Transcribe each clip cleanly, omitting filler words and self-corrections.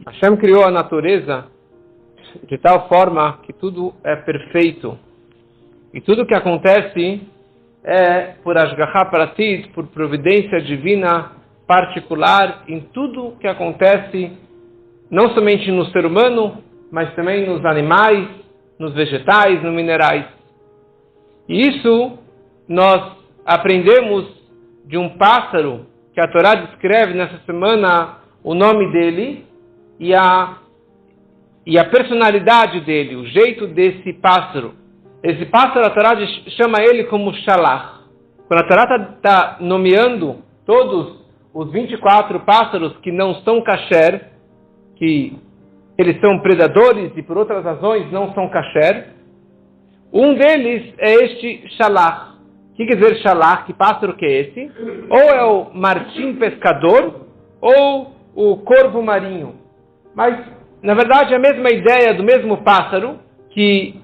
Hashem criou a natureza de tal forma que tudo é perfeito. E tudo que acontece é por Ashgaha Pratit, por providência divina particular em tudo que acontece, não somente no ser humano, mas também nos animais, nos vegetais, nos minerais. E isso nós aprendemos de um pássaro que a Torá descreve nessa semana o nome dele e a personalidade dele, o jeito desse pássaro. Esse pássaro, a Torá chama ele como Shalach. Quando a Torá está nomeando todos os 24 pássaros que não são kasher, que eles são predadores e por outras razões não são kasher, um deles é este Shalach. O que quer dizer Shalach? Que pássaro que é esse? Ou é o martim pescador, ou o corvo marinho. Mas, na verdade, é a mesma ideia do mesmo pássaro, que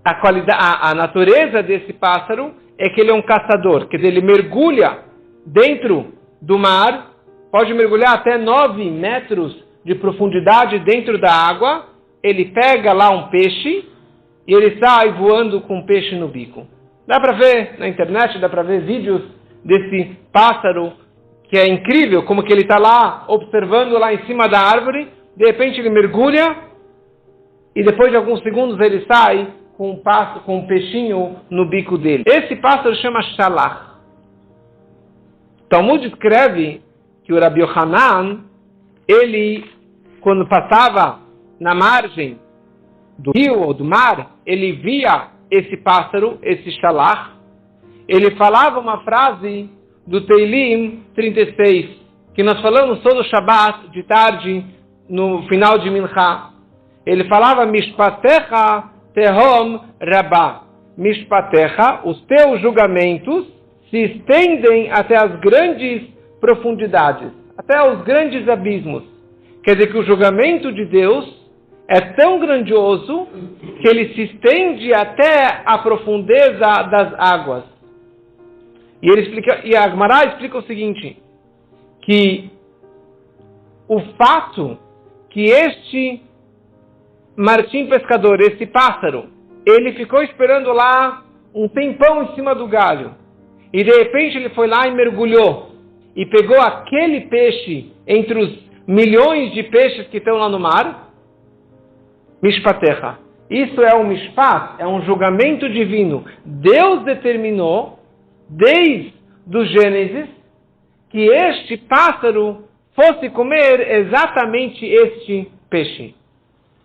a natureza desse pássaro é que ele é um caçador. Quer dizer, ele mergulha dentro do mar, pode mergulhar até 9 metros de profundidade dentro da água, ele pega lá um peixe e ele sai voando com um peixe no bico. Dá para ver na internet, dá para ver vídeos desse pássaro, que é incrível, como que ele está lá, observando lá em cima da árvore, de repente ele mergulha, e depois de alguns segundos ele sai com um peixinho no bico dele. Esse pássaro chama Shalach. Talmud escreve que o Rabi Yohanan, ele, quando passava na margem do rio ou do mar, ele via esse pássaro, esse Shalach, ele falava uma frase do Teilim 36, que nós falamos todo o Shabbat, de tarde, no final de Mincha. Ele falava, Mishpatecha tehom rabá. Mishpatecha, os teus julgamentos se estendem até as grandes profundidades, até os grandes abismos. Quer dizer que o julgamento de Deus é tão grandioso que ele se estende até a profundeza das águas. E a Gemara explica o seguinte, que o fato que este martim pescador, esse pássaro, ele ficou esperando lá um tempão em cima do galho, e de repente ele foi lá e mergulhou, e pegou aquele peixe entre os milhões de peixes que estão lá no mar, Mishpatecha. Isso é um mishpat, é um julgamento divino. Deus determinou, desde o Gênesis, que este pássaro fosse comer exatamente este peixe.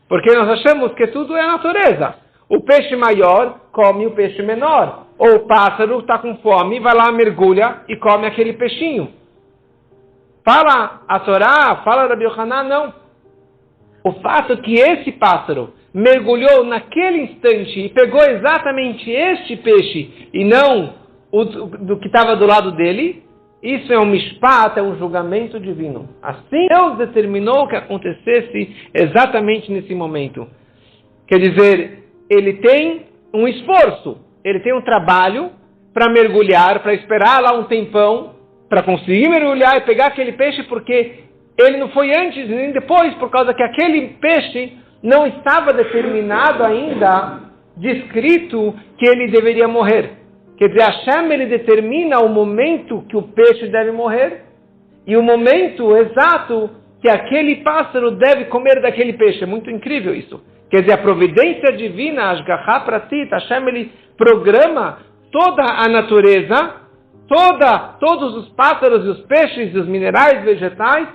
Porque nós achamos que tudo é natureza. O peixe maior come o peixe menor. Ou o pássaro está com fome, vai lá, mergulha e come aquele peixinho. Fala a Torá, fala Rabi Yohanan, não. O fato que esse pássaro mergulhou naquele instante e pegou exatamente este peixe e não do que estava do lado dele, isso é um mishpat, é um julgamento divino. Assim Deus determinou que acontecesse exatamente nesse momento. Quer dizer, ele tem um esforço, ele tem um trabalho para mergulhar, para esperar lá um tempão, para conseguir mergulhar e pegar aquele peixe, porque ele não foi antes nem depois, por causa que aquele peixe não estava determinado ainda, descrito que ele deveria morrer. Quer dizer, Hashem, ele determina o momento que o peixe deve morrer e o momento exato que aquele pássaro deve comer daquele peixe. É muito incrível isso. Quer dizer, a providência divina, Ashgaha Pratit, Hashem, ele programa toda a natureza, todos os pássaros e os peixes, os minerais, vegetais,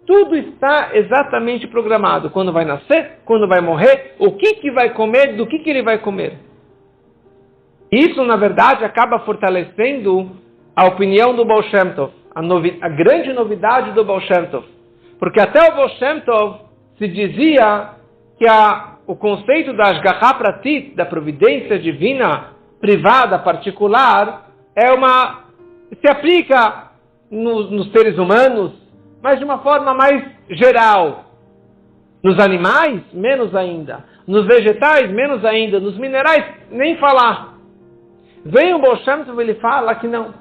tudo está exatamente programado. Quando vai nascer, quando vai morrer, o que vai comer, do que ele vai comer. Isso, na verdade, acaba fortalecendo a opinião do Baal Shem Tov, a grande novidade do Baal Shem Tov. Porque até o Baal Shem Tov se dizia que o conceito da Ashgaha Pratit, da providência divina, privada, particular, se aplica nos seres humanos, mas de uma forma mais geral. Nos animais, menos ainda. Nos vegetais, menos ainda. Nos minerais, nem falar. Vem o Baal Shem Tov, ele fala que não.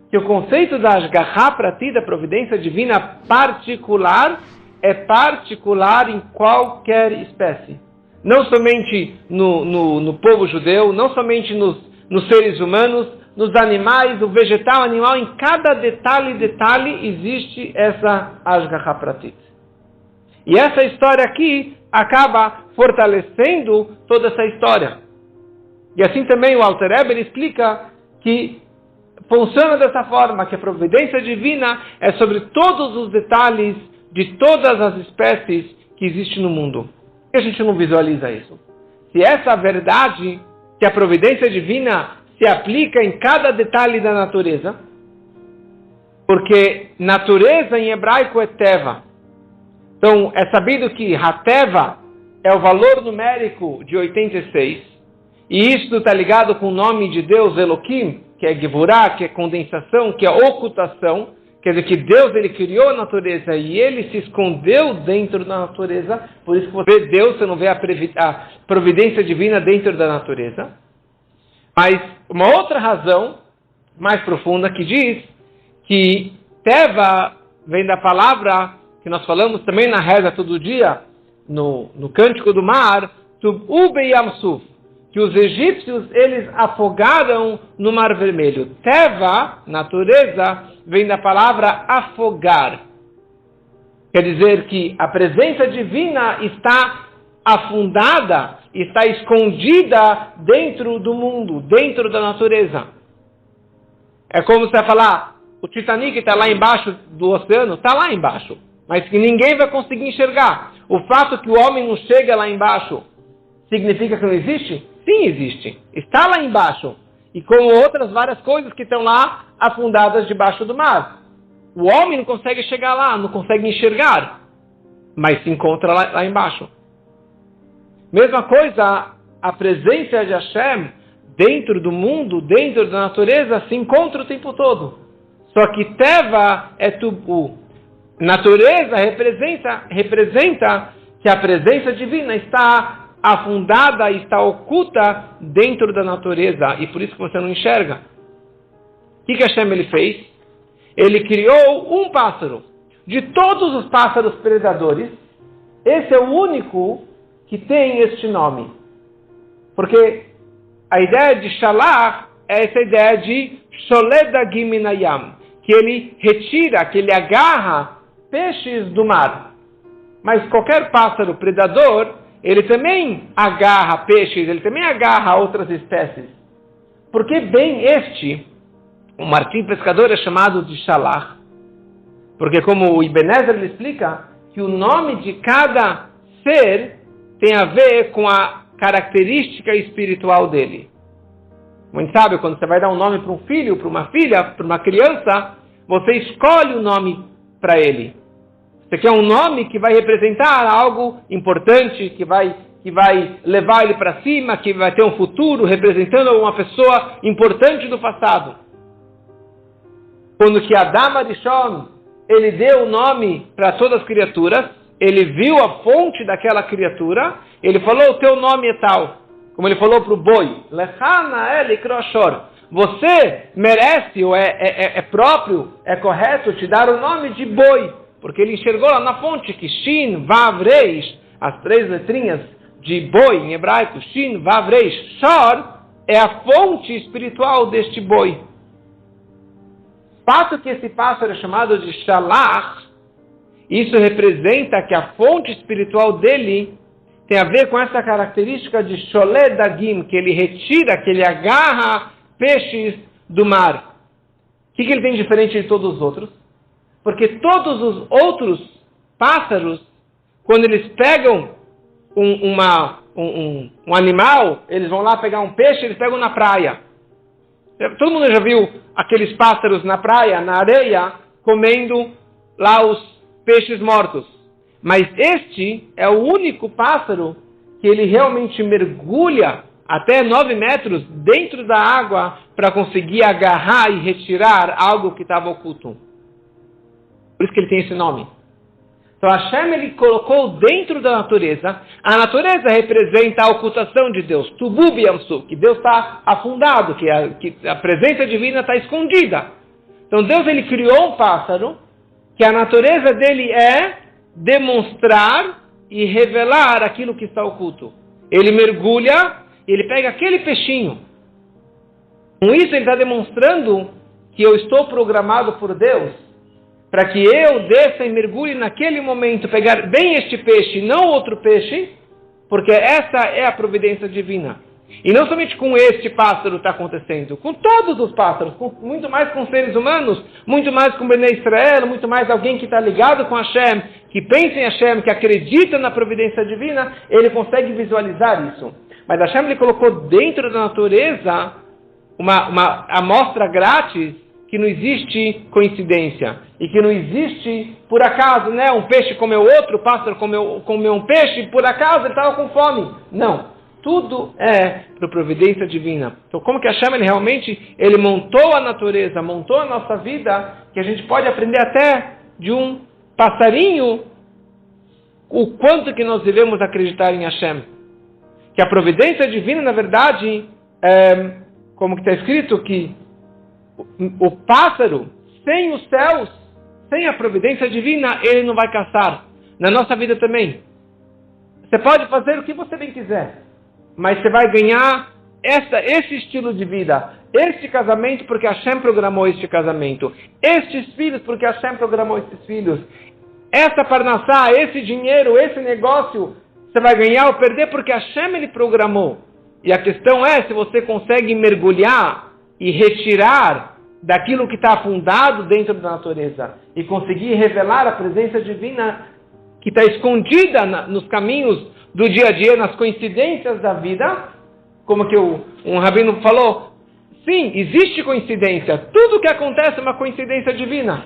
Que o conceito da Ashgaha Pratit, da providência divina particular, é particular em qualquer espécie. Não somente no povo judeu, não somente nos seres humanos, nos animais, no vegetal, animal, em cada detalhe existe essa Ashgaha Pratit. E essa história aqui acaba fortalecendo toda essa história. E assim também o Alter Rebbe explica que funciona dessa forma, que a providência divina é sobre todos os detalhes de todas as espécies que existem no mundo. Por que a gente não visualiza isso? Se essa verdade, que a providência divina se aplica em cada detalhe da natureza, porque natureza em hebraico é Teva. Então, é sabido que Hateva é o valor numérico de 86, e isso está ligado com o nome de Deus, Elohim, que é Gevurah, que é condensação, que é ocultação, quer dizer que Deus ele criou a natureza e ele se escondeu dentro da natureza, por isso que você vê Deus, você não vê a providência divina dentro da natureza. Mas uma outra razão mais profunda que diz que Teva vem da palavra que nós falamos também na reza todo dia, no Cântico do Mar, Tub'u beyam-suf, que os egípcios eles afogaram no Mar Vermelho. Teva, natureza, vem da palavra afogar. Quer dizer que a presença divina está afundada, está escondida dentro do mundo, dentro da natureza. É como você falar, o Titanic está lá embaixo do oceano, está lá embaixo, mas que ninguém vai conseguir enxergar. O fato que o homem não chega lá embaixo significa que não existe? Sim, existe. Está lá embaixo. E como outras várias coisas que estão lá afundadas debaixo do mar. O homem não consegue chegar lá, não consegue enxergar, mas se encontra lá embaixo. Mesma coisa, a presença de Hashem dentro do mundo, dentro da natureza, se encontra o tempo todo. Só que Teva é Tubu. Natureza representa que a presença divina está afundada, está oculta dentro da natureza, e por isso que você não enxerga. O que Hashem ele fez? Ele criou um pássaro. De todos os pássaros predadores, esse é o único que tem este nome. Porque a ideia de Shalach é essa ideia de Sholedagim minayam, que ele retira, que ele agarra peixes do mar. Mas qualquer pássaro predador, ele também agarra peixes, ele também agarra outras espécies. Porque bem o martim pescador é chamado de Shalach. Porque como o Ibn Ezra ele explica, que o nome de cada ser tem a ver com a característica espiritual dele. Como a gente sabe, quando você vai dar um nome para um filho, para uma filha, para uma criança, você escolhe o nome para ele. Você quer um nome que vai representar algo importante, que vai levar ele para cima, que vai ter um futuro, representando uma pessoa importante do passado. Quando que Adam Arishon, ele deu o nome para todas as criaturas, ele viu a fonte daquela criatura, ele falou, o teu nome é tal. Como ele falou para o boi, Lechana ele kroshor. Você merece, ou é próprio, é correto te dar o nome de boi. Porque ele enxergou lá na fonte que Shin, Vav, Reish, as 3 letrinhas de boi em hebraico, Shin, Vav, Reish, Shor, é a fonte espiritual deste boi. O fato que esse pássaro é chamado de Shalach, isso representa que a fonte espiritual dele tem a ver com essa característica de Sholedagim, que ele retira, que ele agarra peixes do mar. O que ele tem diferente de todos os outros? Porque todos os outros pássaros, quando eles pegam um animal, eles vão lá pegar um peixe, eles pegam na praia. Todo mundo já viu aqueles pássaros na praia, na areia, comendo lá os peixes mortos. Mas este é o único pássaro que ele realmente mergulha até 9 metros dentro da água para conseguir agarrar e retirar algo que estava oculto. Por isso que ele tem esse nome. Então Hashem ele colocou dentro da natureza. A natureza representa a ocultação de Deus. Tubu beyam-suf, que Deus está afundado, que a presença divina está escondida. Então Deus ele criou um pássaro, que a natureza dele é demonstrar e revelar aquilo que está oculto. Ele mergulha, ele pega aquele peixinho. Com isso ele está demonstrando que eu estou programado por Deus para que eu desça e mergulhe naquele momento, pegar bem este peixe e não outro peixe, porque essa é a providência divina. E não somente com este pássaro está acontecendo, com todos os pássaros, muito mais com seres humanos, muito mais com Bnei Israel, muito mais alguém que está ligado com Hashem, que pensa em Hashem, que acredita na providência divina, ele consegue visualizar isso. Mas Hashem ele colocou dentro da natureza uma amostra grátis que não existe coincidência e que não existe por acaso, né? Um peixe comeu outro, o pássaro comeu um peixe, por acaso ele estava com fome. Não. Tudo é por providência divina. Então, como que Hashem ele montou a natureza, montou a nossa vida, que a gente pode aprender até de um passarinho o quanto que nós devemos acreditar em Hashem. Que a providência divina, na verdade, como que está escrito, que o pássaro, sem os céus, sem a providência divina, ele não vai caçar. Na nossa vida também. Você pode fazer o que você bem quiser, mas você vai ganhar esse estilo de vida, este casamento porque Hashem programou este casamento, estes filhos porque Hashem programou estes filhos, essa parnassá, esse dinheiro, esse negócio, você vai ganhar ou perder porque Hashem ele programou. E a questão é se você consegue mergulhar e retirar daquilo que está afundado dentro da natureza e conseguir revelar a presença divina que está escondida nos caminhos do dia a dia, nas coincidências da vida, como que um rabino falou, sim, existe coincidência, tudo que acontece é uma coincidência divina,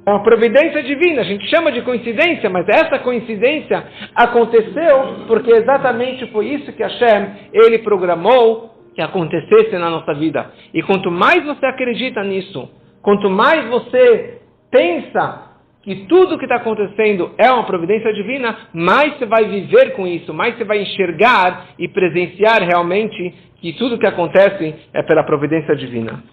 é uma providência divina, a gente chama de coincidência, mas essa coincidência aconteceu porque exatamente foi isso que Hashem, ele programou que acontecesse na nossa vida. E quanto mais você acredita nisso, quanto mais você pensa que tudo que está acontecendo é uma providência divina, mais você vai viver com isso, mais você vai enxergar e presenciar realmente que tudo que acontece é pela providência divina.